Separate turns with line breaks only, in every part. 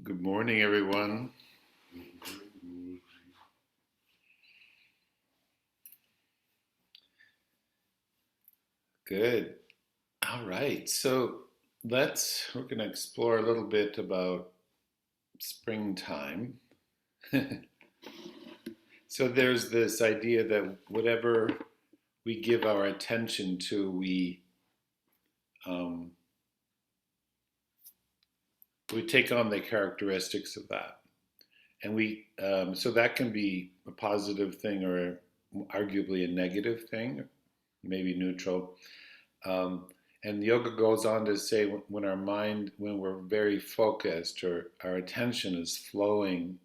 Good morning, everyone. Good. All right. We're going to explore a little bit about springtime. So there's this idea that whatever we give our attention to, um, we take on the characteristics of that. So that can be a positive thing or arguably a negative thing, maybe neutral. Um, and yoga goes on to say when we're very focused or our attention is flowing,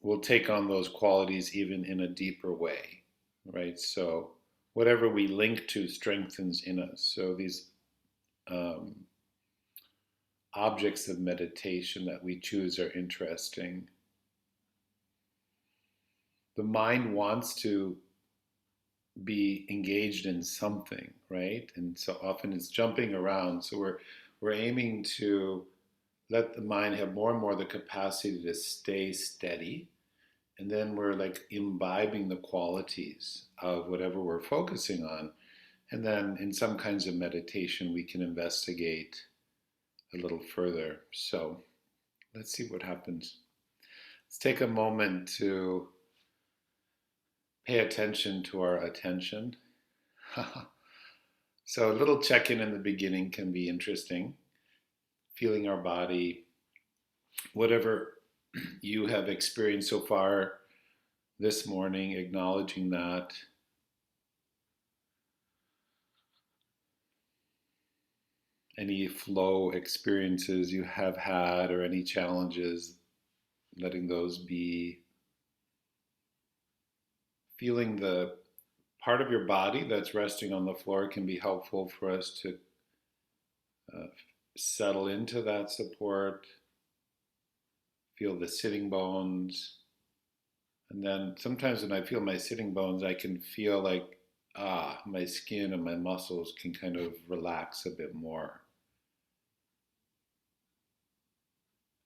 we'll take on those qualities even in a deeper way, right? So whatever we link to strengthens in us. So these um, objects of meditation that we choose are interesting. The mind wants to be engaged in something, right? And so often it's jumping around. So we're aiming to let the mind have more and more the capacity to stay steady. And then we're like imbibing the qualities of whatever we're focusing on. And then in some kinds of meditation, we can investigate a little further. So let's see what happens. Let's take a moment to pay attention to our attention. So a little check-in in the beginning can be interesting. Feeling our body, whatever you have experienced so far this morning, acknowledging that. Any flow experiences you have had or any challenges, letting those be. Feeling the part of your body that's resting on the floor can be helpful for us to uh, settle into that support. Feel the sitting bones. And then sometimes when I feel my sitting bones, I can feel like, my skin and my muscles can kind of relax a bit more.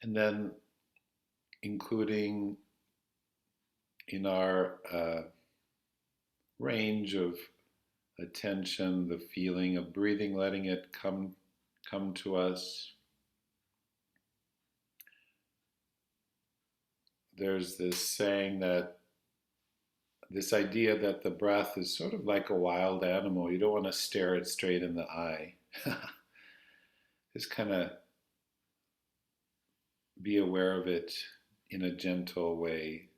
And then including in our range of attention, the feeling of breathing, letting it come to us. There's this saying that this idea that the breath is sort of like a wild animal. You don't want to stare it straight in the eye. Just kind of be aware of it in a gentle way.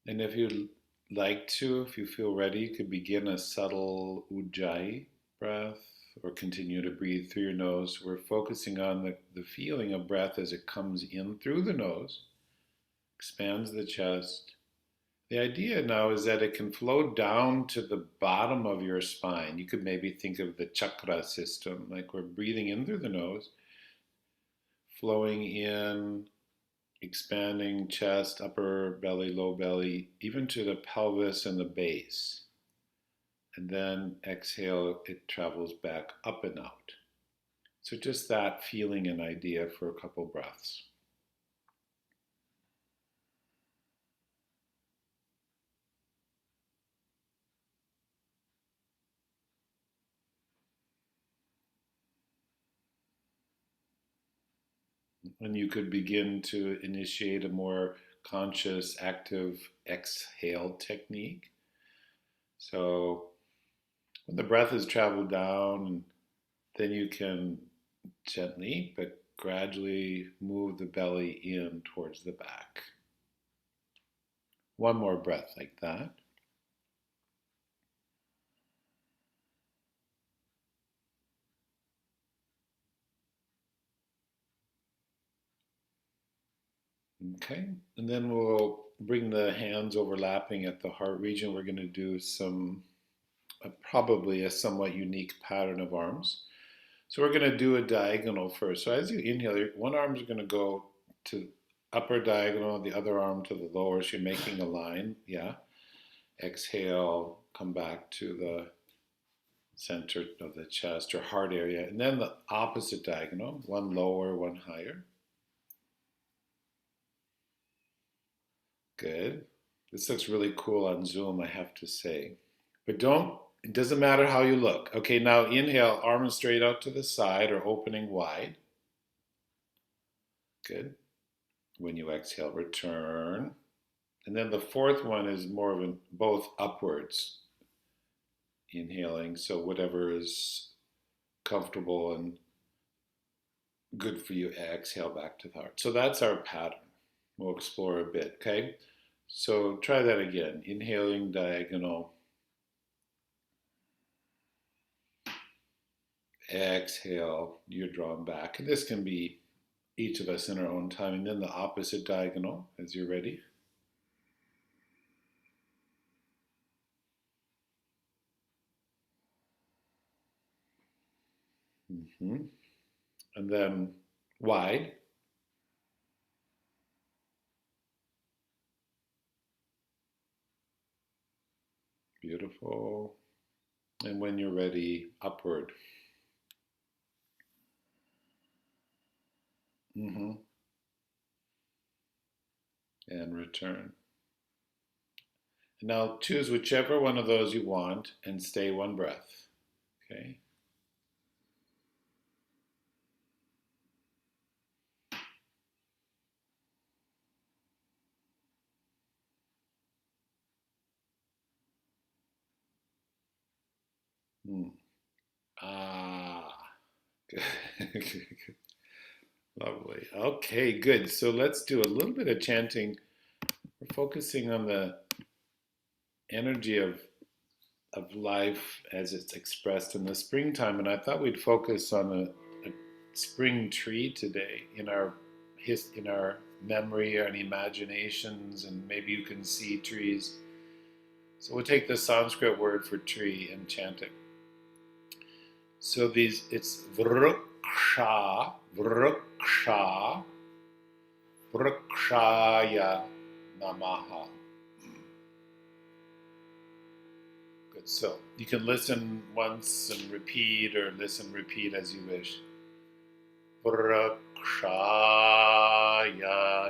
And if you like to, if you feel ready, you could begin a subtle ujjayi breath or continue to breathe through your nose. We're focusing on the feeling of breath as it comes in through the nose, expands the chest. The idea now is that it can flow down to the bottom of your spine. You could maybe think of the chakra system, like we're breathing in through the nose, flowing in, expanding chest, upper belly, low belly, even to the pelvis and the base. And then exhale, it travels back up and out. So just that feeling and idea for a couple breaths. And you could begin to initiate a more conscious, active exhale technique. So when the breath has traveled down, then you can gently but gradually move the belly in towards the back. One more breath like that. Okay, and then we'll bring the hands overlapping at the heart region. We're going to do probably a somewhat unique pattern of arms. So we're going to do a diagonal first. So as you inhale, one arm is going to go to upper diagonal, the other arm to the lower. So you're making a line. Yeah. Exhale, come back to the center of the chest or heart area. And then the opposite diagonal, one lower, one higher. Good. This looks really cool on Zoom, I have to say. But it doesn't matter how you look. Okay, now inhale, arms straight out to the side or opening wide. Good. When you exhale, return. And then the fourth one is more of both upwards. Inhaling, so whatever is comfortable and good for you, exhale back to the heart. So that's our pattern. We'll explore a bit, okay? So try that again. Inhaling diagonal. Exhale, you're drawn back. And this can be each of us in our own time. And then the opposite diagonal as you're ready. Mm-hmm. And then wide. Beautiful. And when you're ready, upward. Mm-hmm. And return. And now choose whichever one of those you want and stay one breath. Okay. Mm. Ah. Good. Lovely. Okay, good. So let's do a little bit of chanting. We're focusing on the energy of life as it's expressed in the springtime. And I thought we'd focus on a spring tree today in our memory and imaginations, and maybe you can see trees. So we'll take the Sanskrit word for tree and chant it. So it's vriksha, vriksha, vrikshaya namaha. Good. So you can listen once and repeat, or listen, repeat as you wish. Vrikshaya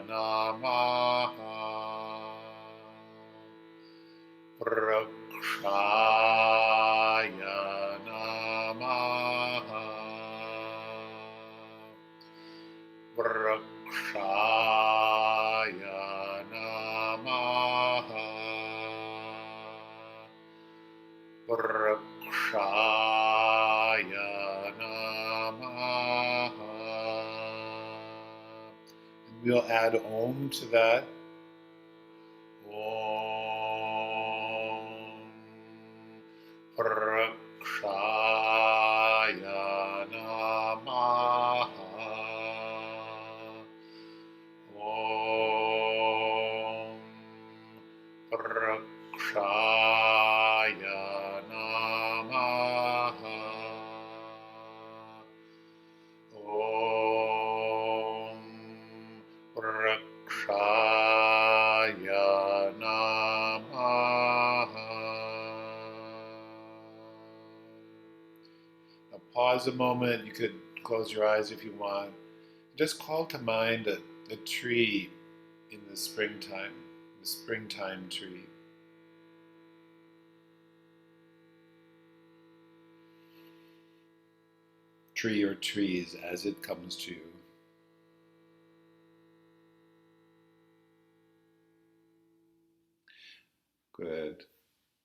namaha. Vrikshaya namaha. Vrikshaya namaha. Vrikshaya namaha. And we'll add Om to that. Om Vrikshaya namaha. Om Vrikshaya namaha. Om Vrikshaya namaha. Now pause a moment. You could close your eyes if you want. Just call to mind a tree in the springtime tree. Tree or trees as it comes to you. Good.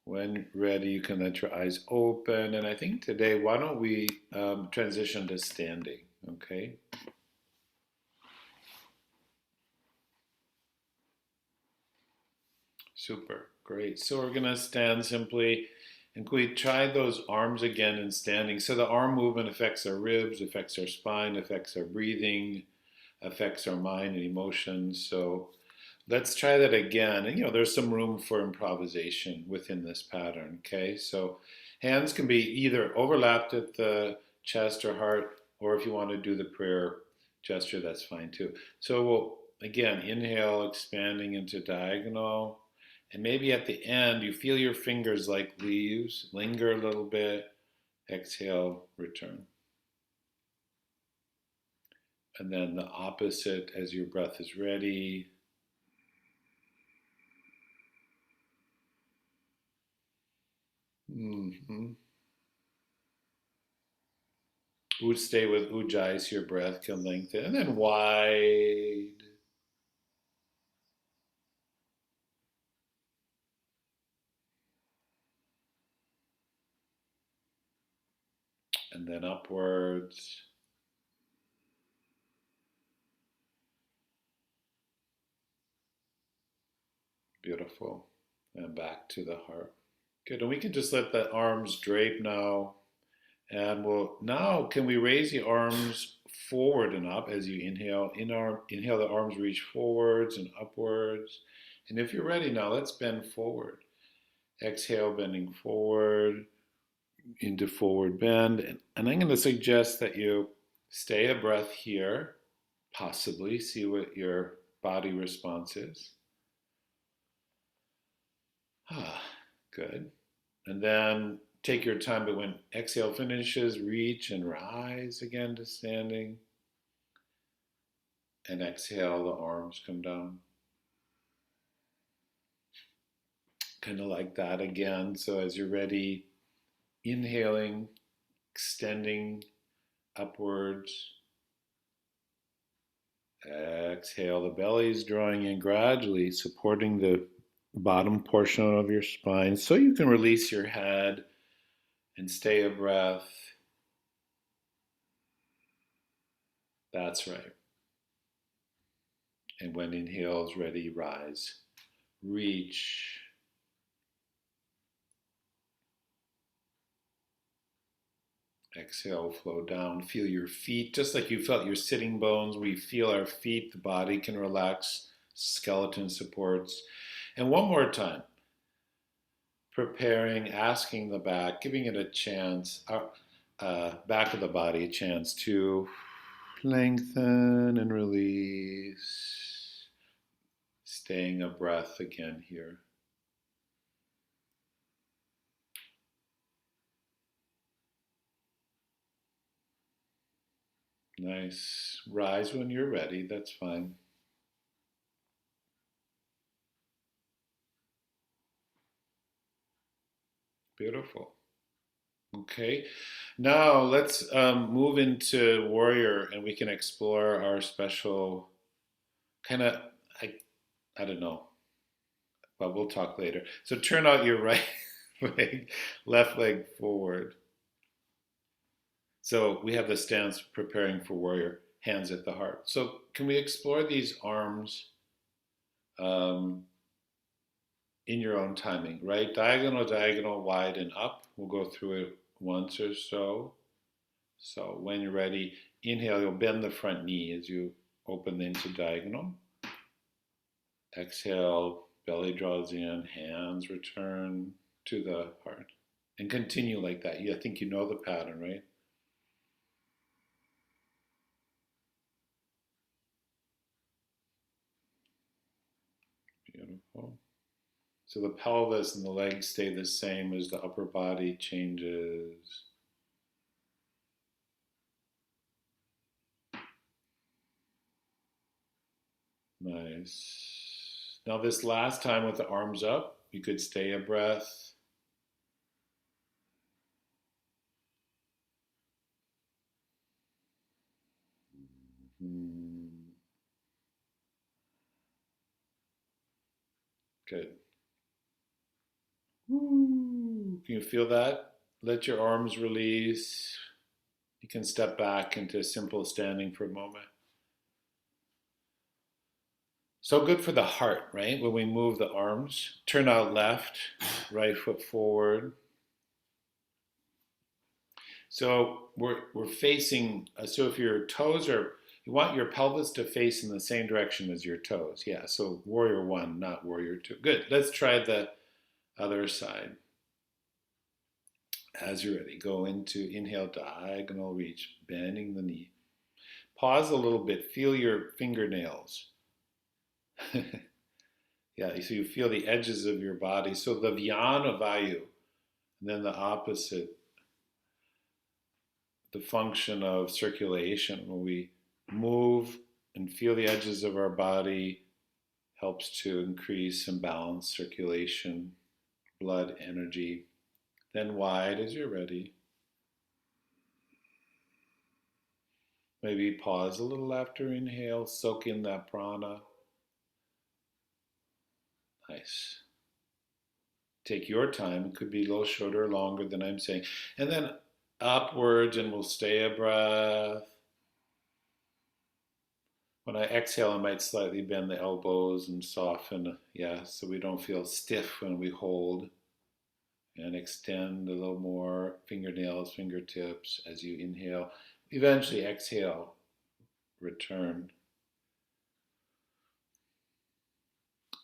When ready, you can let your eyes open. And I think today, why don't we transition to standing, okay? Super, great. So we're gonna stand simply, and can we try those arms again in standing? So the arm movement affects our ribs, affects our spine, affects our breathing, affects our mind and emotions. So let's try that again. And there's some room for improvisation within this pattern, okay? So hands can be either overlapped at the chest or heart, or if you want to do the prayer gesture, that's fine too. So we'll, again, inhale, expanding into diagonal. And maybe at the end, you feel your fingers like leaves, linger a little bit, Exhale, return. And then the opposite as your breath is ready. Mm-hmm. Stay with ujjayi so your breath can lengthen. And then wide. And then upwards. Beautiful. And back to the heart. Good. And we can just let the arms drape now. And can we raise the arms forward and up as you inhale? Inhale, the arms reach forwards and upwards. And if you're ready now, let's bend forward. Exhale, bending forward into forward bend. And I'm going to suggest that you stay a breath here, possibly see what your body response is. Ah, good. And then take your time, but when exhale finishes, reach and rise again to standing. And exhale, the arms come down. Kind of like that again. So as you're ready, inhaling, extending upwards. Exhale, the belly is drawing in gradually, supporting the bottom portion of your spine so you can release your head and stay a breath. That's right. And when inhales, ready, rise. Reach. Exhale, flow down. Feel your feet, just like you felt your sitting bones. We feel our feet, the body can relax, skeleton supports. And one more time. Preparing, asking the back, giving it a chance, back of the body a chance to lengthen and release. Staying a breath again here. Nice. Rise when you're ready, that's fine. Beautiful. Okay. Now let's move into warrior and we can explore our special kind of, I, I don't know, but we'll talk later. So turn out your right leg, left leg forward. So we have the stance preparing for warrior, hands at the heart. So can we explore these arms um, in your own timing, right? Diagonal, diagonal, wide and up. We'll go through it once or so. So when you're ready, inhale, you'll bend the front knee as you open into diagonal. Exhale, belly draws in, hands return to the heart. And continue like that. I think you know the pattern, right? Beautiful. So the pelvis and the legs stay the same as the upper body changes. Nice. Now this last time with the arms up, you could stay a breath. Good. Can you feel that? Let your arms release. You can step back into simple standing for a moment. So good for the heart, right? When we move the arms, turn out left, right foot forward. So we're facing, so if your toes are, you want your pelvis to face in the same direction as your toes. Yeah, so warrior one, not warrior two. Good. Let's try the other side. As you're ready, go into inhale, diagonal reach, bending the knee. Pause a little bit, feel your fingernails. Yeah, so you feel the edges of your body. So the Vyana Vayu, and then the opposite. the function of circulation. When we move and feel the edges of our body, helps to increase and balance circulation, blood energy. Then wide as you're ready. Maybe pause a little after inhale, soak in that prana. Nice. Take your time. It could be a little shorter or longer than I'm saying. And then upwards, and we'll stay a breath. When I exhale, I might slightly bend the elbows and soften, yeah, so we don't feel stiff when we hold. And extend a little more, fingernails, fingertips as you inhale. Eventually exhale, return.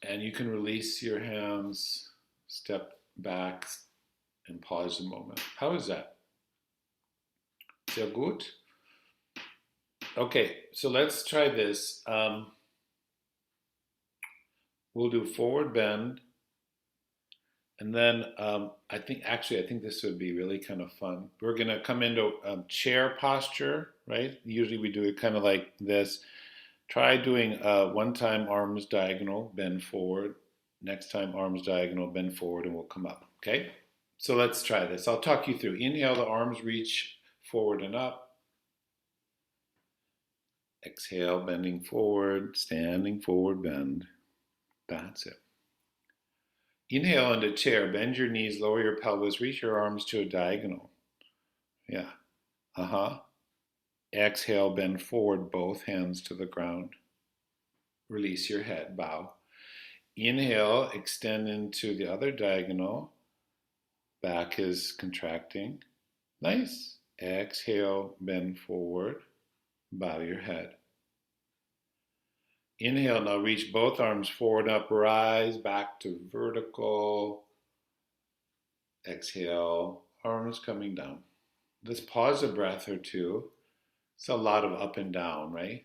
And you can release your hands, step back, and pause a moment. How is that? Sehr gut? Okay, so let's try this. We'll do forward bend. And then I think this would be really kind of fun. We're going to come into chair posture, right? Usually we do it kind of like this. Try doing one time arms diagonal, bend forward. Next time arms diagonal, bend forward, and we'll come up, okay? So let's try this. I'll talk you through. Inhale, the arms reach forward and up. Exhale, bending forward, standing forward, bend. That's it. Inhale into chair, bend your knees, lower your pelvis, reach your arms to a diagonal. Yeah. Exhale, bend forward, both hands to the ground. Release your head, bow. Inhale, extend into the other diagonal. Back is contracting. Nice. Exhale, bend forward, bow your head. Inhale, now reach both arms forward, up, rise, back to vertical. Exhale, arms coming down. Let's pause a breath or two. It's a lot of up and down, right?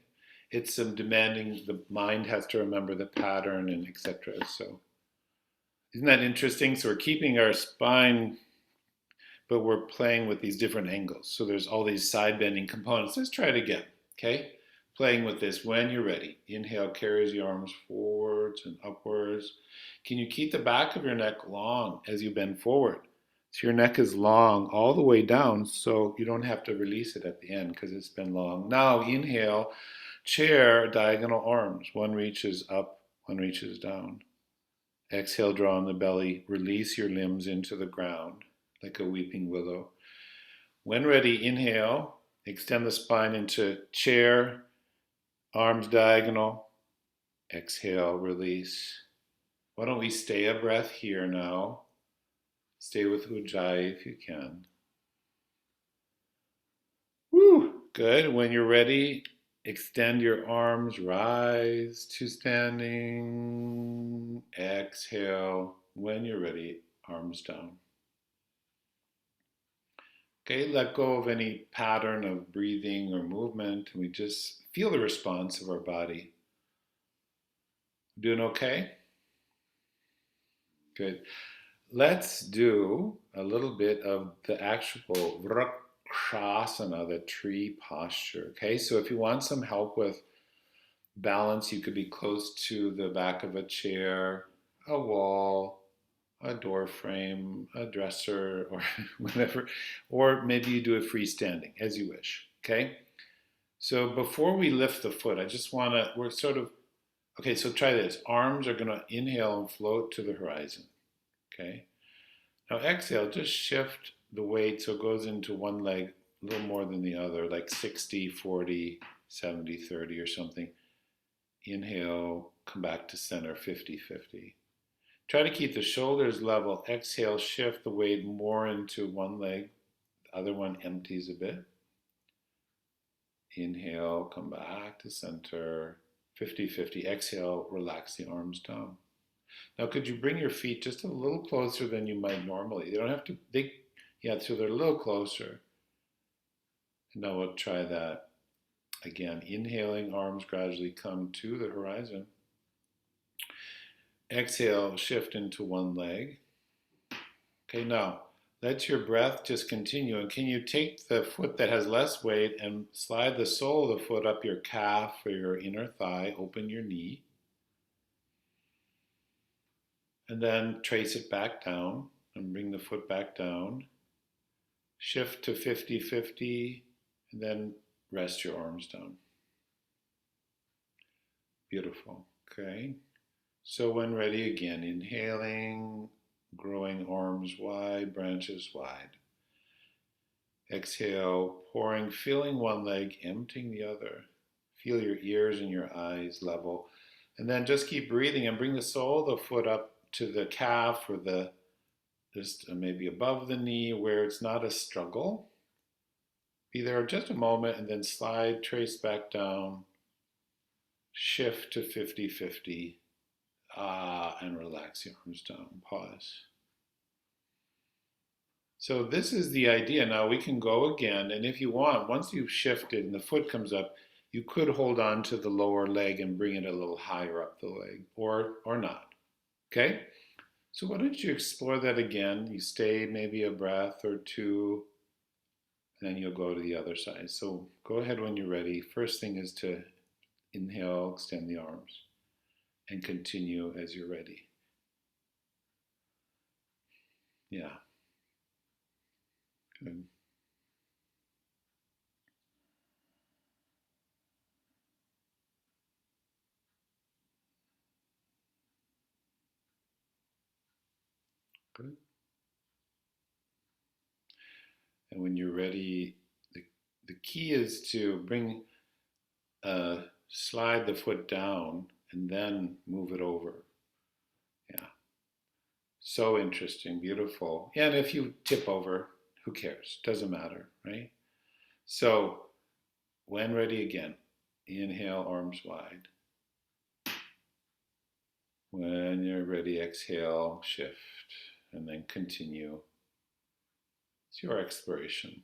It's some demanding, the mind has to remember the pattern and etc. So isn't that interesting? So we're keeping our spine, but we're playing with these different angles. So there's all these side bending components. Let's try it again, okay? Playing with this when you're ready. Inhale, carries your arms forwards and upwards. Can you keep the back of your neck long as you bend forward? So your neck is long all the way down, so you don't have to release it at the end because it's been long. Now inhale, chair, diagonal arms. One reaches up, one reaches down. Exhale, draw on the belly. Release your limbs into the ground like a weeping willow. When ready, inhale, extend the spine into chair, arms diagonal. Exhale, release. Why don't we stay a breath here now? Stay with Ujjayi if you can. Woo! Good. When you're ready, extend your arms, rise to standing. Exhale. When you're ready, arms down. Okay, let go of any pattern of breathing or movement, and we just feel the response of our body. Doing okay? Good. Let's do a little bit of the actual Vrksasana, the tree posture. Okay, so if you want some help with balance, you could be close to the back of a chair, a wall, a door frame, a dresser, or whatever, or maybe you do it freestanding, as you wish, okay? So before we lift the foot, I just want to, okay, so try this. Arms are going to inhale and float to the horizon, okay? Now exhale, just shift the weight so it goes into one leg a little more than the other, like 60, 40, 70, 30 or something. Inhale, come back to center, 50, 50. Try to keep the shoulders level. Exhale, shift the weight more into one leg. The other one empties a bit. Inhale, come back to center. 50-50. Exhale, relax the arms down. Now, could you bring your feet just a little closer than you might normally? They don't have to, so they're a little closer. And now we'll try that again. Inhaling, arms gradually come to the horizon. Exhale, shift into one leg. Okay, now let your breath just continue. And can you take the foot that has less weight and slide the sole of the foot up your calf or your inner thigh, open your knee, and then trace it back down and bring the foot back down. Shift to 50-50, and then rest your arms down. Beautiful. Okay. So when ready, again, inhaling, growing arms wide, branches wide. Exhale, pouring, filling one leg, emptying the other. Feel your ears and your eyes level. And then just keep breathing and bring the sole of the foot up to the calf or the just maybe above the knee where it's not a struggle. Be there just a moment and then slide, trace back down, shift to 50-50, and relax the arms down, pause. So this is the idea. Now we can go again, and if you want, once you've shifted and the foot comes up, you could hold on to the lower leg and bring it a little higher up the leg, or not. Okay? So why don't you explore that again? You stay maybe a breath or two, and then you'll go to the other side. So go ahead when you're ready. First thing is to inhale, extend the arms, and continue as you're ready. Yeah. Good. Good. And when you're ready, the key is to slide the foot down and then move it over. Yeah. So interesting, beautiful. Yeah, and if you tip over, who cares? Doesn't matter, right? So when ready again, inhale, arms wide. When you're ready, exhale, shift, and then continue. It's your exploration.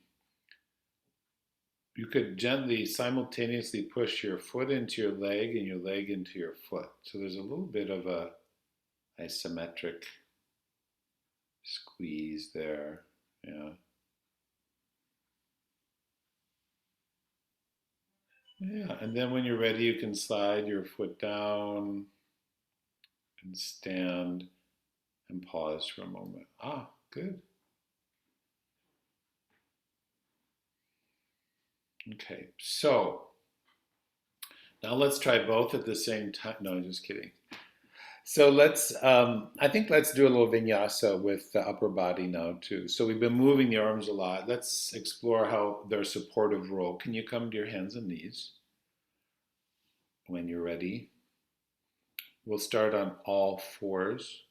You could gently, simultaneously push your foot into your leg and your leg into your foot. So there's a little bit of a isometric squeeze there. Yeah. Yeah. And then when you're ready, you can slide your foot down and stand and pause for a moment. Good. Okay. So now let's try both at the same time. No, just kidding. So I think let's do a little vinyasa with the upper body now too. So we've been moving the arms a lot. Let's explore how their supportive role. Can you come to your hands and knees when you're ready? We'll start on all fours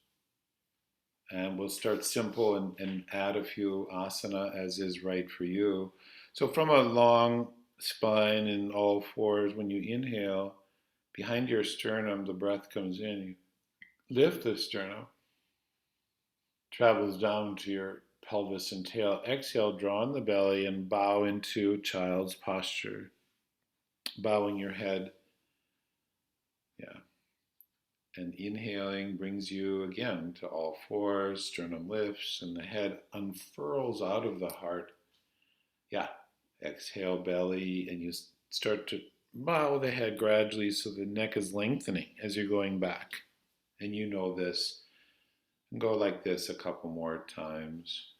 and we'll start simple and add a few asana as is right for you. So from a long spine and all fours, when you inhale, behind your sternum, the breath comes in. You lift the sternum, travels down to your pelvis and tail. Exhale, draw in the belly and bow into child's posture, bowing your head. Yeah. And inhaling brings you again to all fours, sternum lifts, and the head unfurls out of the heart. Yeah. Exhale, belly, and you start to bow the head gradually so the neck is lengthening as you're going back. And you know this. And go like this a couple more times.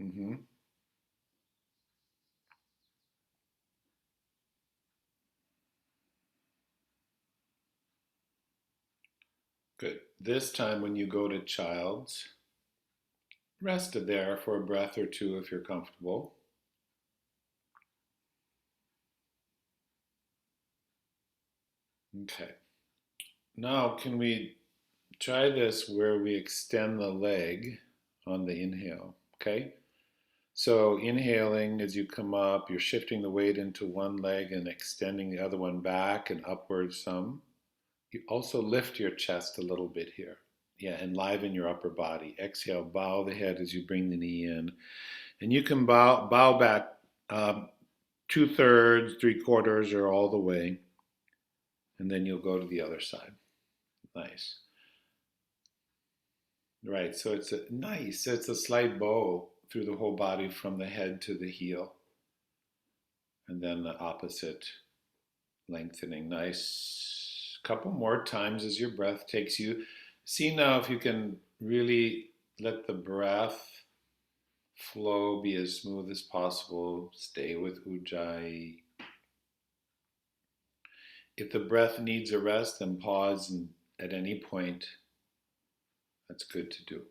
Mm-hmm. Good. This time when you go to child's, rest there for a breath or two if you're comfortable. Okay. Now can we try this where we extend the leg on the inhale, okay? So inhaling as you come up, you're shifting the weight into one leg and extending the other one back and upwards some. You also lift your chest a little bit here. Yeah, enliven your upper body. Exhale, bow the head as you bring the knee in. And you can bow back 2/3, 3/4, or all the way. And then you'll go to the other side. Nice. Right, so it's a nice, it's a slight bow through the whole body from the head to the heel. And then the opposite lengthening. Nice. Couple more times as your breath takes you. See now if you can really let the breath flow, be as smooth as possible. Stay with Ujjayi. If the breath needs a rest, then pause, and at any point, that's good to do.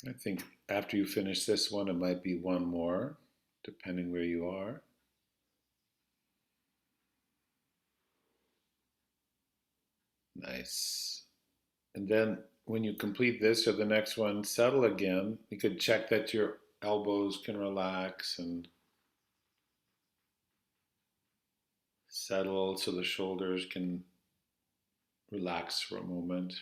I think after you finish this one, it might be one more, depending where you are. Nice. And then when you complete this or the next one, settle again. You could check that your elbows can relax and settle so the shoulders can relax for a moment.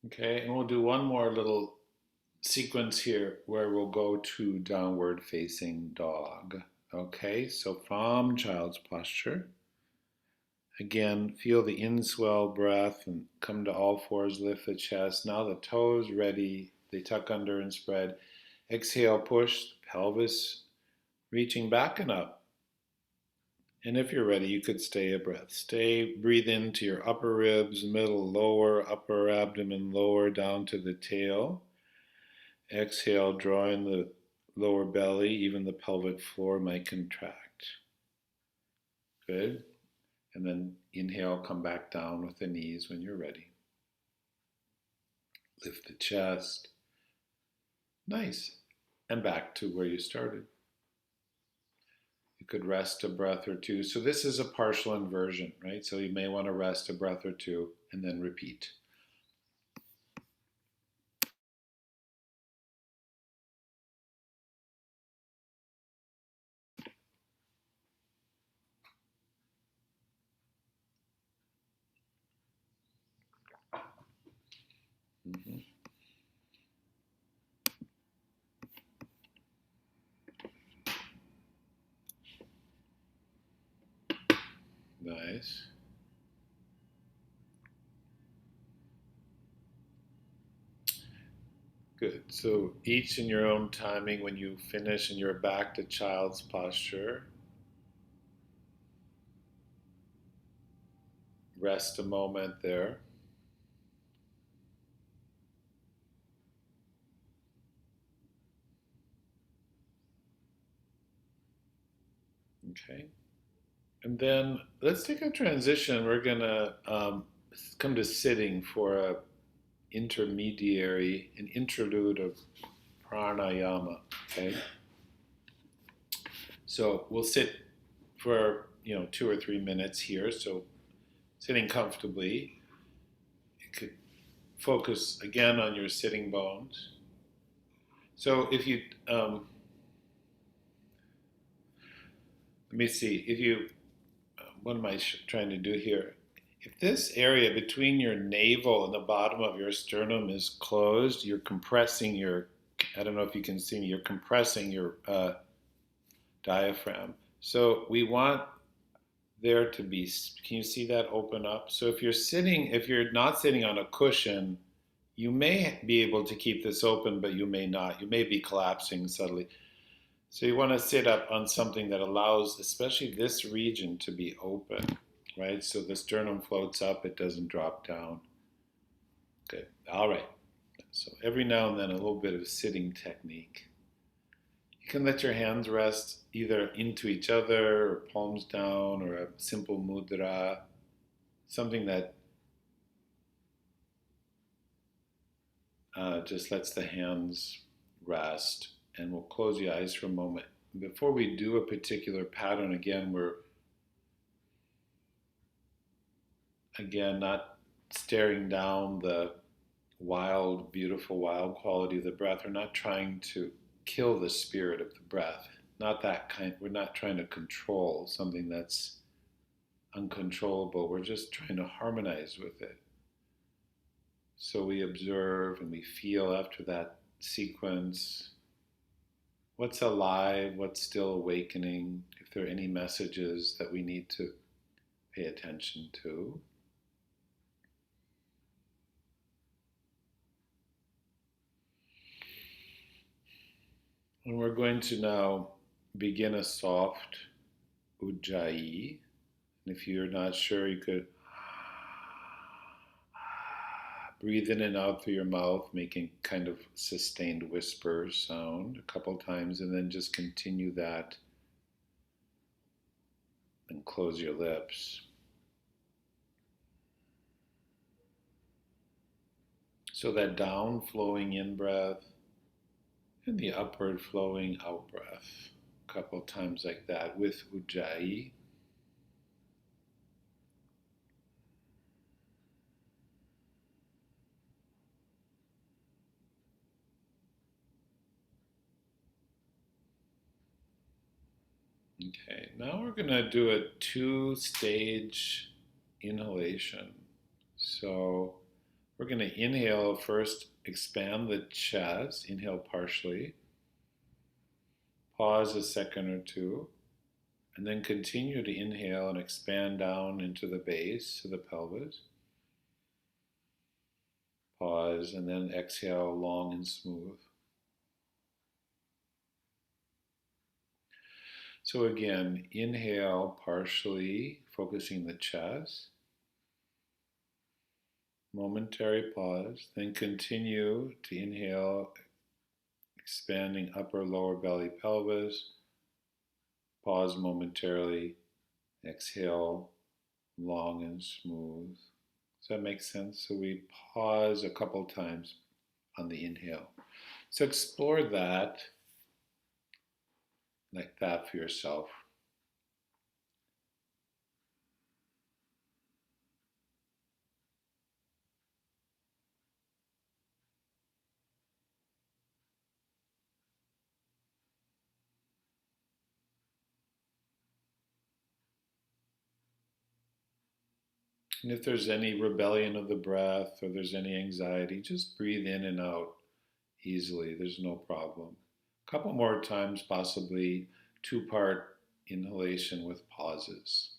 Okay, and we'll do one more little sequence here where we'll go to downward facing dog. Okay, so from child's posture, again, feel the inswell breath and come to all fours, lift the chest. Now the toes ready, they tuck under and spread. Exhale, push the pelvis reaching back and up. And if you're ready, you could stay a breath. Stay, breathe into your upper ribs, middle, lower, upper abdomen, lower down to the tail. Exhale, drawing the lower belly, even the pelvic floor might contract. Good. And then inhale, come back down with the knees when you're ready. Lift the chest. Nice. And back to where you started. You could rest a breath or two. So this is a partial inversion, right? So you may want to rest a breath or two and then repeat. Mm-hmm. Nice. Good. So each in your own timing, when you finish and you're back to child's posture, rest a moment there. Okay. And then let's take a transition. We're going to come to sitting for a intermediary, an interlude of pranayama. Okay. So we'll sit for 2 or 3 minutes here. So sitting comfortably, you could focus again on your sitting bones. So if you let me see if you what am I trying to do here? If this area between your navel and the bottom of your sternum is closed, you're compressing your, I don't know if you can see me, you're compressing your diaphragm. So we want there to be, can you see that open up? So if you're not sitting on a cushion, you may be able to keep this open, but you may not. You may be collapsing subtly. So you want to sit up on something that allows, especially this region, to be open, right? So the sternum floats up, it doesn't drop down. Good. All right. So every now and then, a little bit of sitting technique. You can let your hands rest either into each other, or palms down, or a simple mudra, something that just lets the hands rest. And we'll close the eyes for a moment. Before we do a particular pattern, again, we're not staring down the wild, beautiful, wild quality of the breath. We're not trying to kill the spirit of the breath. Not that kind. We're not trying to control something that's uncontrollable. We're just trying to harmonize with it. So we observe and we feel after that sequence what's alive, what's still awakening, if there are any messages that we need to pay attention to. And we're going to now begin a soft ujjayi. And if you're not sure, you could breathe in and out through your mouth, making kind of sustained whisper sound a couple times, and then just continue that and close your lips. So that down flowing in breath and the upward flowing out breath. A couple times like that with ujjayi. Okay, now we're going to do a 2-stage inhalation. So we're going to inhale first, expand the chest, inhale partially, pause a second or two, and then continue to inhale and expand down into the base of the pelvis. Pause and then exhale long and smooth. So again, inhale partially, focusing the chest. Momentary pause, then continue to inhale, expanding upper lower belly pelvis. Pause momentarily, exhale long and smooth. Does that make sense? So we pause a couple times on the inhale. So explore that like that for yourself. And if there's any rebellion of the breath or there's any anxiety, just breathe in and out easily. There's no problem. A couple more times, possibly 2-part inhalation with pauses.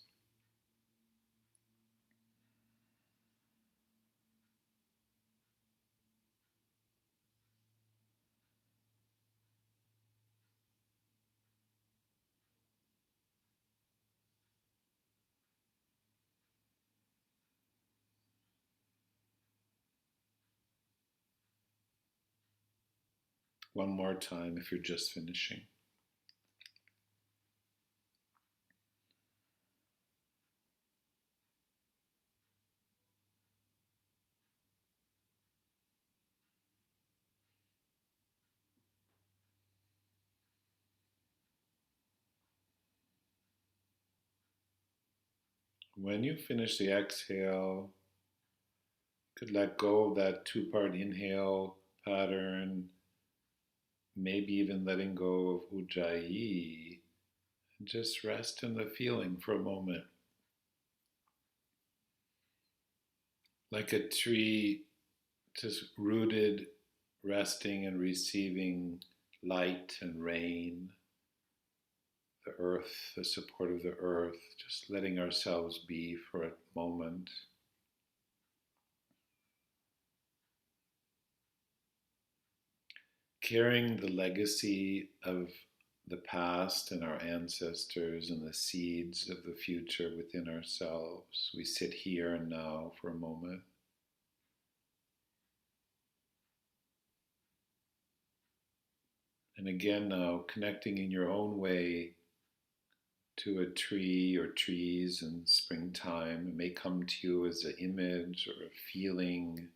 One more time if you're just finishing. When you finish the exhale, you could let go of that 2-part inhale pattern, maybe even letting go of ujjayi, and just rest in the feeling for a moment. Like a tree just rooted, resting and receiving light and rain, the earth, the support of the earth, just letting ourselves be for a moment. Carrying the legacy of the past and our ancestors and the seeds of the future within ourselves. We sit here and now for a moment. And again now, connecting in your own way to a tree or trees in springtime. It may come to you as an image or a feeling,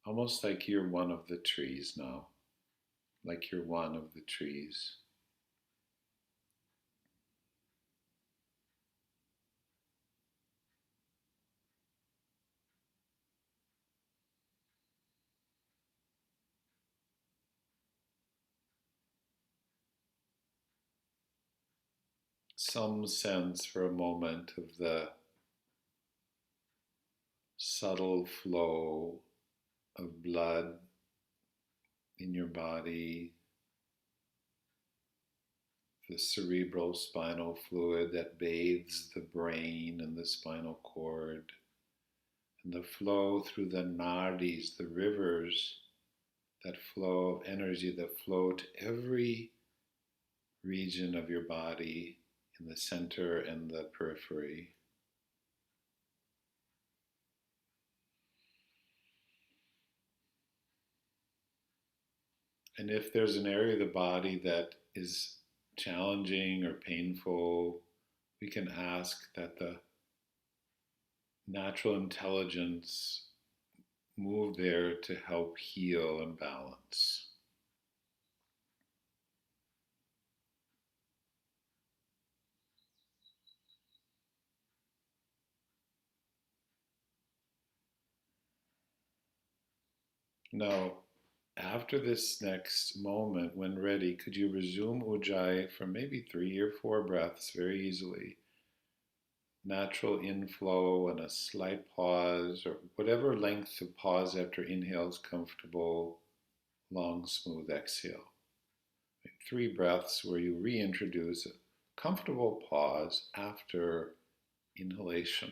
almost like you're one of the trees now, like you're one of the trees. some sense for a moment of the subtle flow of blood in your body, the cerebral spinal fluid that bathes the brain and the spinal cord, and the flow through the nadis, the rivers that flow of energy that flow to every region of your body in the center and the periphery. And if there's an area of the body that is challenging or painful, we can ask that the natural intelligence move there to help heal and balance. Now, after this next moment, when ready, could you resume Ujjayi for maybe 3 or 4 breaths very easily? Natural inflow and a slight pause, or whatever length of pause after inhale is comfortable, long, smooth exhale. 3 breaths where you reintroduce a comfortable pause after inhalation.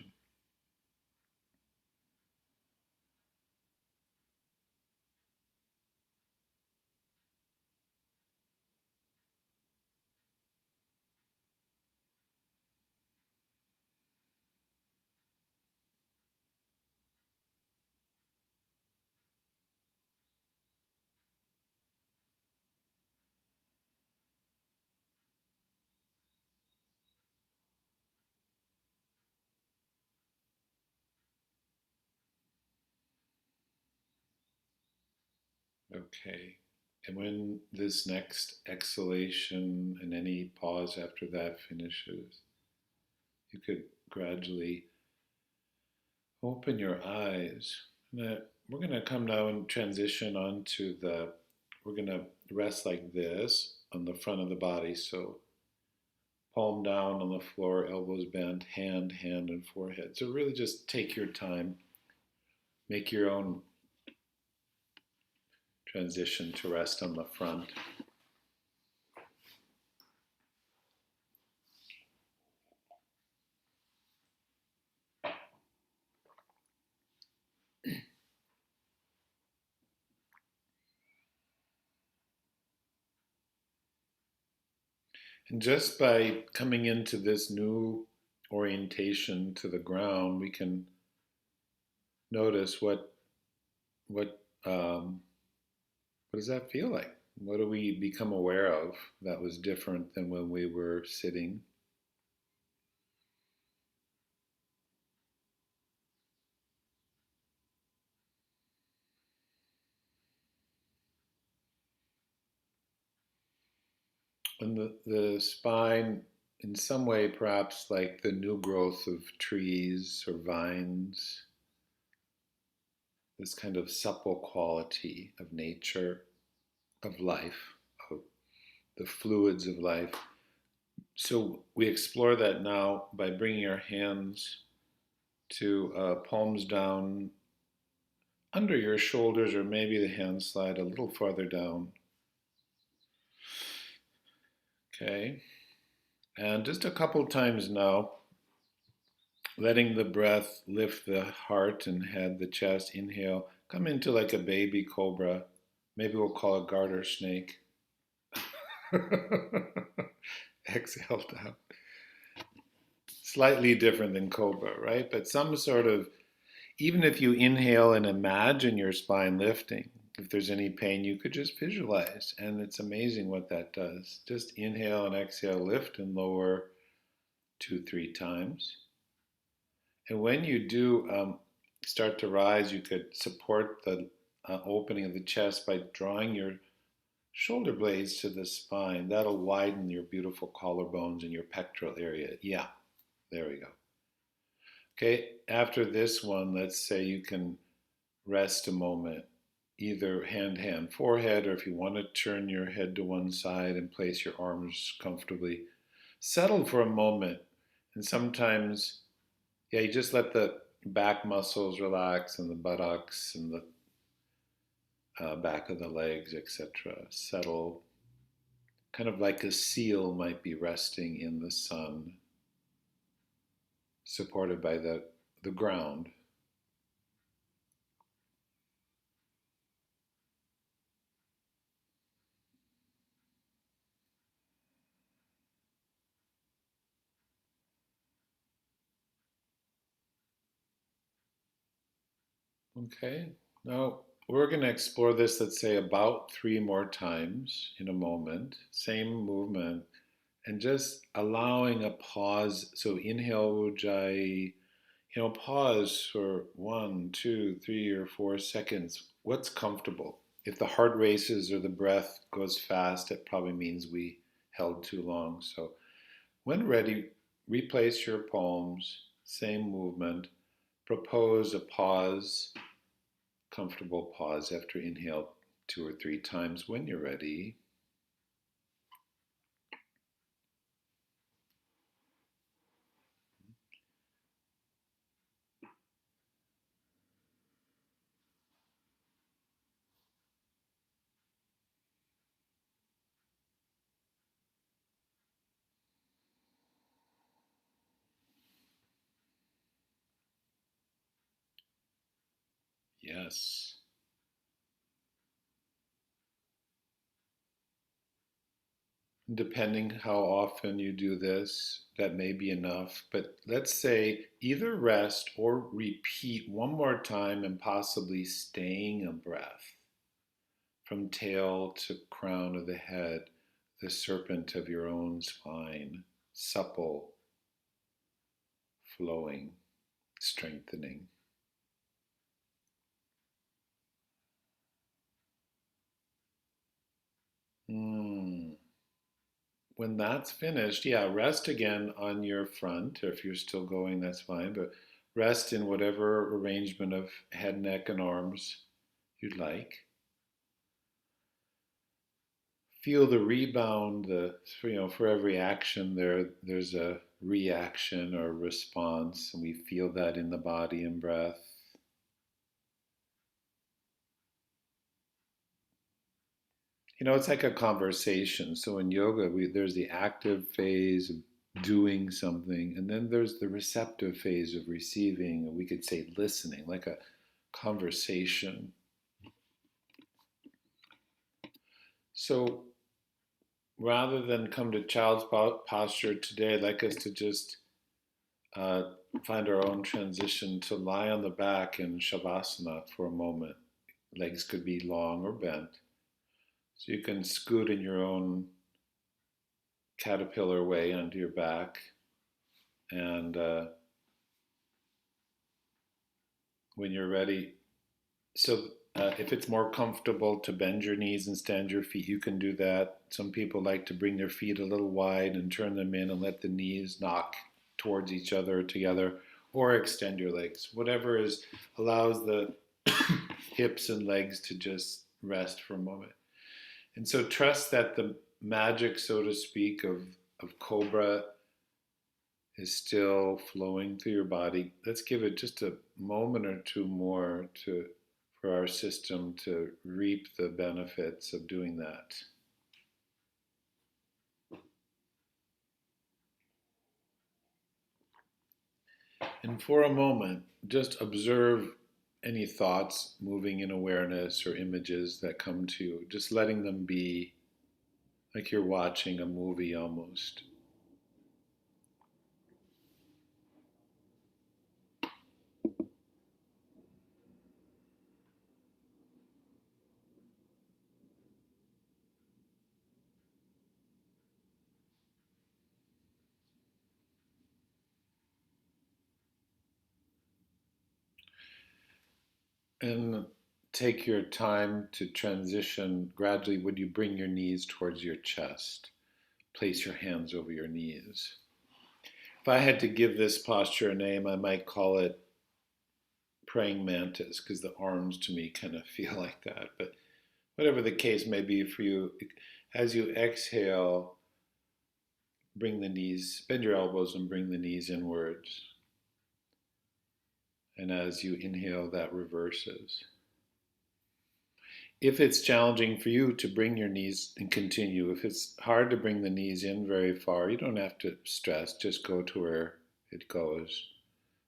Okay. And when this next exhalation and any pause after that finishes, you could gradually open your eyes. Now, we're going to come now and transition onto we're going to rest like this on the front of the body. So palm down on the floor, elbows bent, hand, and forehead. So really just take your time, make your own transition to rest on the front. And just by coming into this new orientation to the ground, we can notice what what does that feel like? What do we become aware of that was different than when we were sitting? And the spine, in some way, perhaps like the new growth of trees or vines, this kind of supple quality of nature, of life, of the fluids of life. So we explore that now by bringing our hands to palms down under your shoulders, or maybe the hands slide a little farther down. Okay. And just a couple times now, letting the breath lift the heart and head, the chest. Inhale, come into like a baby cobra. Maybe we'll call it garter snake. Exhale down. Slightly different than cobra, right? But some sort of, even if you inhale and imagine your spine lifting, if there's any pain, you could just visualize. And it's amazing what that does. Just inhale and exhale, lift and lower 2, 3 times. And when you do start to rise, you could support the opening of the chest by drawing your shoulder blades to the spine. That'll widen your beautiful collarbones and your pectoral area. Yeah, there we go. Okay, after this one, let's say you can rest a moment, either hand, forehead, or if you want to turn your head to one side and place your arms comfortably, Settle for a moment. And sometimes, yeah, you just let the back muscles relax and the buttocks and the back of the legs, etc. Settle, kind of like a seal might be resting in the sun, supported by the ground. Okay, now we're going to explore this, let's say, about three more times in a moment, same movement, and just allowing a pause. So inhale, ujjayi, pause for 1, 2, 3, or 4 seconds. What's comfortable? If the heart races or the breath goes fast, it probably means we held too long. So when ready, replace your palms, same movement, propose a pause, comfortable pause after inhale 2 or 3 times when you're ready. Yes. Depending how often you do this, that may be enough. But let's say either rest or repeat one more time and possibly staying a breath from tail to crown of the head, the serpent of your own spine, supple, flowing, strengthening. Mm. When that's finished, yeah, rest again on your front, or if you're still going, that's fine, but rest in whatever arrangement of head, neck, and arms you'd like. Feel the rebound, for every action there's a reaction or response, and we feel that in the body and breath. It's like a conversation. So in yoga, there's the active phase of doing something, and then there's the receptive phase of receiving, or we could say listening, like a conversation. So rather than come to child's posture today, I'd like us to just uh, find our own transition to lie on the back in shavasana for a moment. Legs could be long or bent. So you can scoot in your own caterpillar way onto your back. And when you're ready, so if it's more comfortable to bend your knees and stand your feet, you can do that. Some people like to bring their feet a little wide and turn them in and let the knees knock towards each other or together, or extend your legs. Whatever allows the hips and legs to just rest for a moment. And so trust that the magic, so to speak, of Cobra is still flowing through your body. Let's give it just a moment or two more for our system to reap the benefits of doing that. And for a moment, just observe any thoughts moving in awareness or images that come to you, just letting them be, like you're watching a movie almost. And take your time to transition gradually. Would you bring your knees towards your chest? Place your hands over your knees. If I had to give this posture a name, I might call it praying mantis, because the arms to me kind of feel like that. But whatever the case may be for you, as you exhale, bring the knees, bend your elbows and bring the knees inwards. And as you inhale, that reverses. If it's challenging for you to bring your knees and continue, if it's hard to bring the knees in very far, you don't have to stress, just go to where it goes.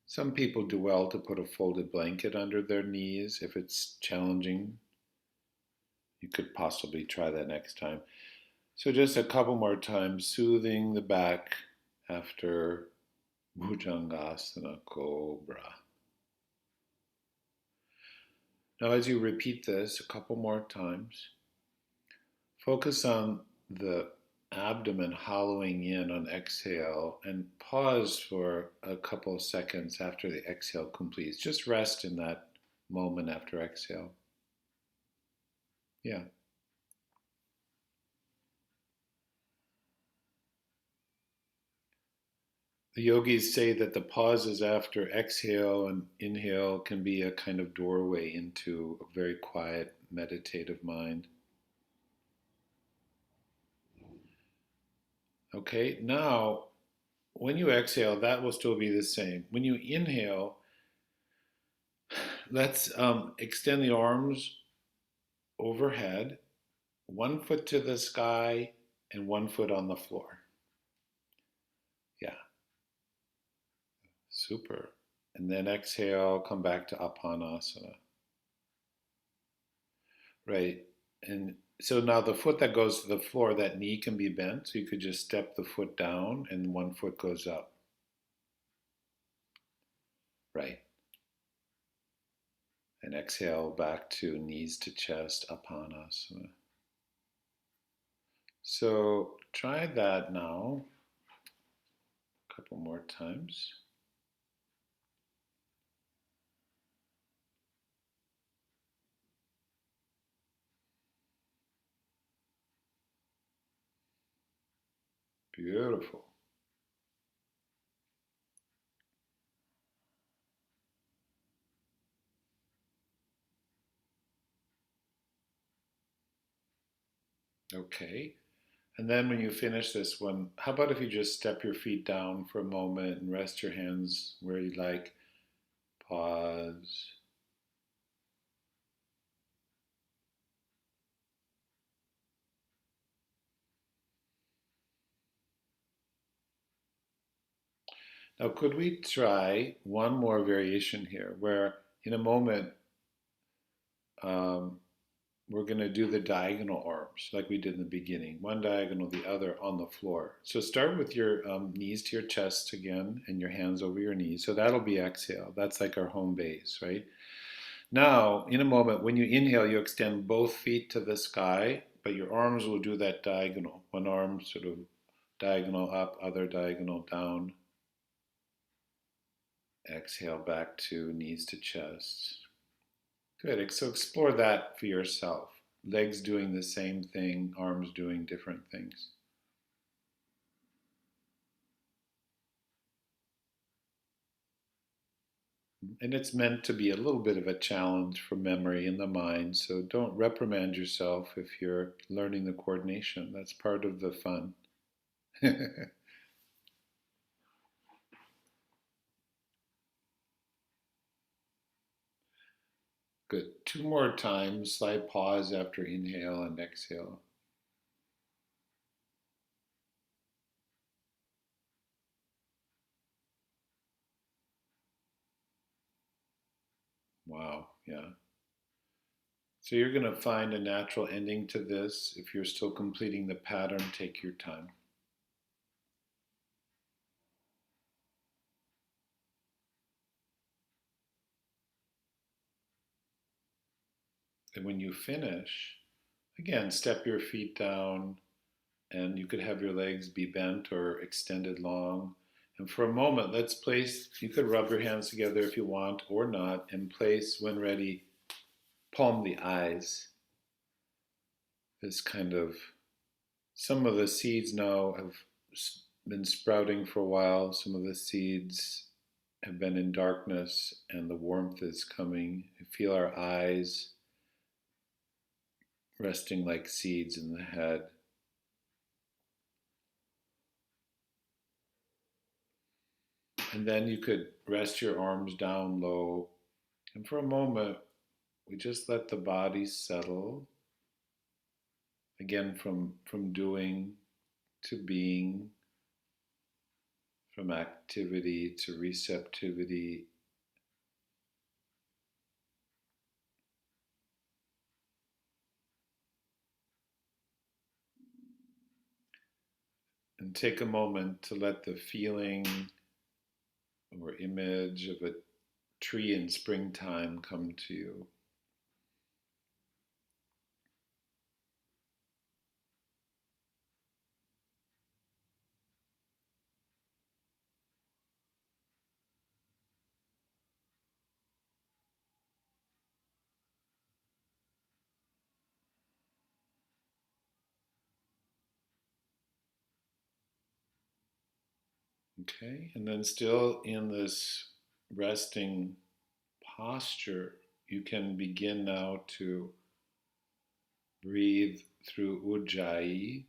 Some people do well to put a folded blanket under their knees. If it's challenging, you could possibly try that next time. So just a couple more times, soothing the back after Bhujangasana Cobra. Now, as you repeat this a couple more times, focus on the abdomen hollowing in on exhale and pause for a couple of seconds after the exhale completes. Just rest in that moment after exhale. Yeah. The yogis say that the pauses after exhale and inhale can be a kind of doorway into a very quiet, meditative mind. Okay, now when you exhale, that will still be the same. When you inhale, let's extend the arms overhead, one foot to the sky and one foot on the floor. Yeah, super. And then exhale, come back to Apanasana. Right. And so now the foot that goes to the floor, that knee can be bent. So you could just step the foot down and one foot goes up. Right. And exhale back to knees to chest, Apanasana. So try that now a couple more times. Beautiful. Okay. And then when you finish this one, how about if you just step your feet down for a moment and rest your hands where you like? Pause. Now, could we try one more variation here where in a moment um, we're going to do the diagonal arms like we did in the beginning, one diagonal, the other on the floor. So start with your knees to your chest again and your hands over your knees. So that'll be exhale. That's like our home base, right? Now, in a moment, when you inhale, you extend both feet to the sky, but your arms will do that diagonal. One arm sort of diagonal up, other diagonal down. Exhale back to knees to chest. Good. So explore that for yourself. Legs doing the same thing, arms doing different things. And it's meant to be a little bit of a challenge for memory in the mind. So don't reprimand yourself if you're learning the coordination. That's part of the fun. Good. Two more times. Slight pause after inhale and exhale. Wow. Yeah. So you're going to find a natural ending to this. If you're still completing the pattern, take your time. And when you finish, again, step your feet down, and you could have your legs be bent or extended long. And for a moment, let's place, you could rub your hands together if you want or not, and place, when ready, palm the eyes. This kind of, some of the seeds now have been sprouting for a while. Some of the seeds have been in darkness, and the warmth is coming. Feel our eyes resting like seeds in the head. And then you could rest your arms down low. And for a moment, we just let the body settle again from doing to being, from activity to receptivity. And take a moment to let the feeling or image of a tree in springtime come to you. Okay, and then still in this resting posture, you can begin now to breathe through Ujjayi.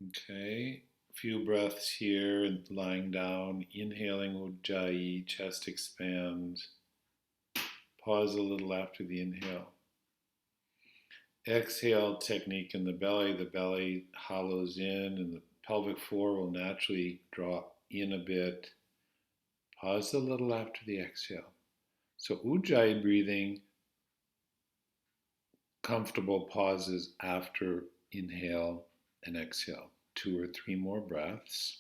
Okay, a few breaths here and lying down, inhaling Ujjayi, chest expands. Pause a little after the inhale. Exhale technique in the belly hollows in and the pelvic floor will naturally draw in a bit. Pause a little after the exhale. So Ujjayi breathing, comfortable pauses after inhale and exhale. 2 or 3 more breaths.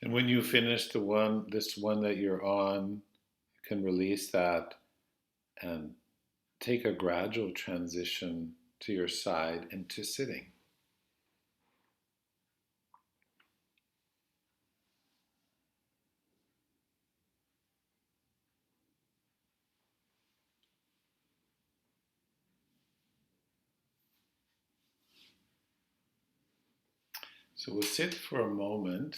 And when you finish this one that you're on, you can release that and take a gradual transition to your side into sitting. So we'll sit for a moment.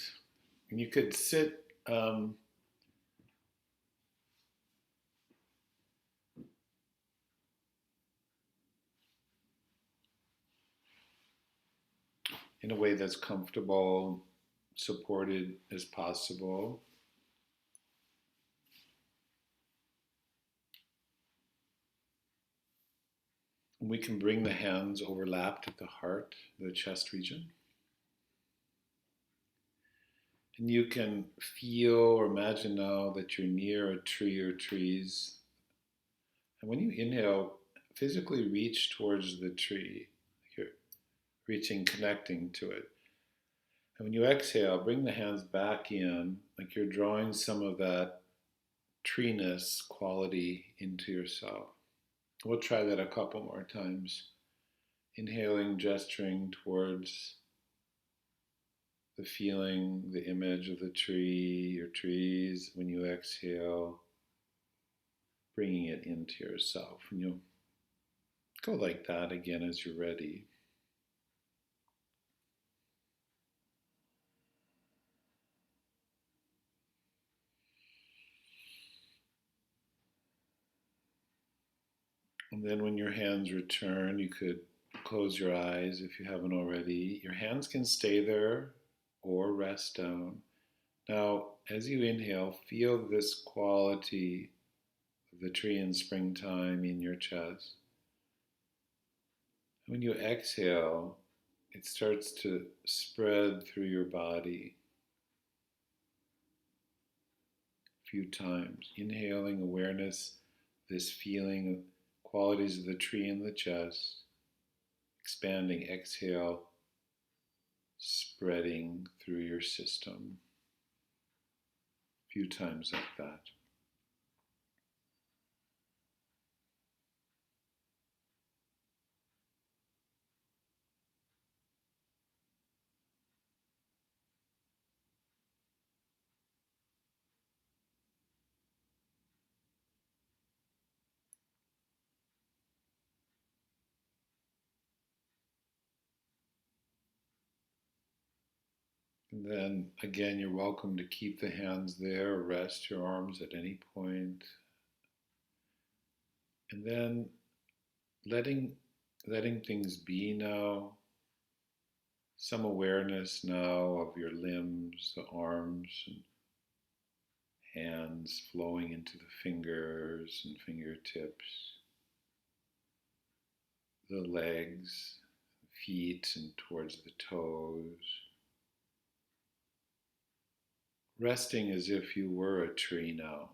And you could sit in a way that's comfortable, supported as possible. And we can bring the hands overlapped at the heart, the chest region. And you can feel or imagine now that you're near a tree or trees. And when you inhale, physically reach towards the tree. You're reaching, connecting to it. And when you exhale, bring the hands back in, like you're drawing some of that treeness quality into yourself. We'll try that a couple more times. Inhaling, gesturing towards the feeling, the image of the tree or trees. When you exhale, bringing it into yourself. And you'll go like that again as you're ready. And then when your hands return, you could close your eyes if you haven't already. Your hands can stay there or rest down. Now, as you inhale, feel this quality of the tree in springtime in your chest. When you exhale, it starts to spread through your body a few times. Inhaling awareness, this feeling, qualities of the tree in the chest. Expanding, exhale, spreading through your system. A few times like that. And then again, you're welcome to keep the hands there or rest your arms at any point. And then letting letting things be now. Some awareness now of your limbs, the arms and hands flowing into the fingers and fingertips, the legs, feet, and towards the toes. Resting as if you were a tree now.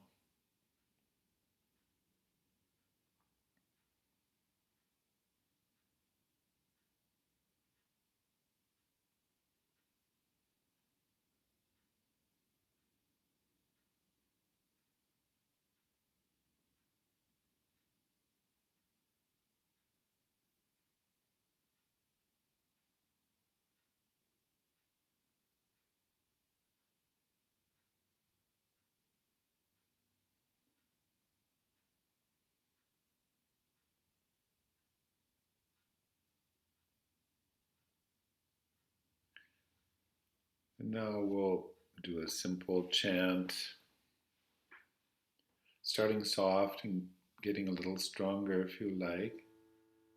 And now we'll do a simple chant, starting soft and getting a little stronger if you like.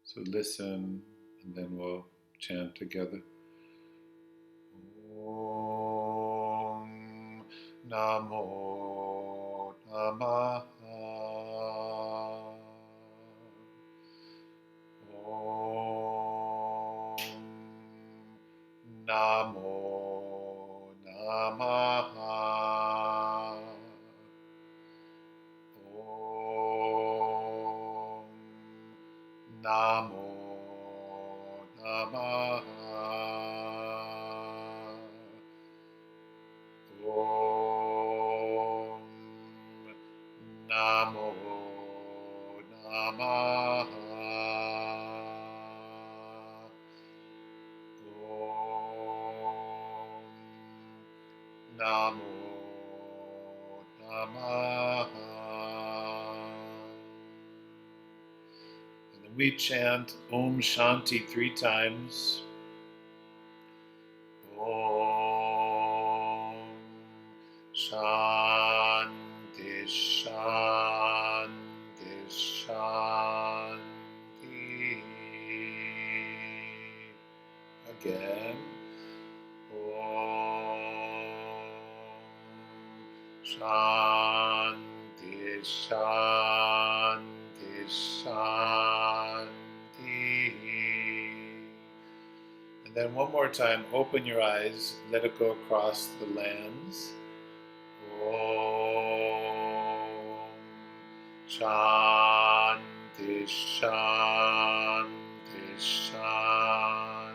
So listen, and then we'll chant together. Om Namo Namaha. Om Namo Namaha. Om Namo Namaha. Om Namo Namaha. Om Namo Namaha. And then we chant Om Shanti 3 times. Om Shanti Shanti Shanti. Again. Om Shanti Shanti Shanti. And then one more time, open your eyes, let it go across the lands. Om Shanti Shanti Shanti.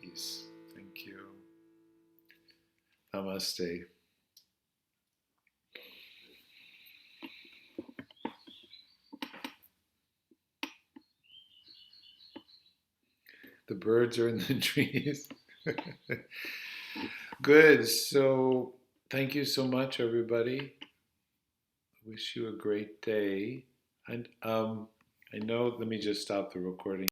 Peace. Thank you. Namaste. The birds are in the trees. Good. So, thank you so much, everybody. Wish you a great day. And I know. Let me just stop the recording.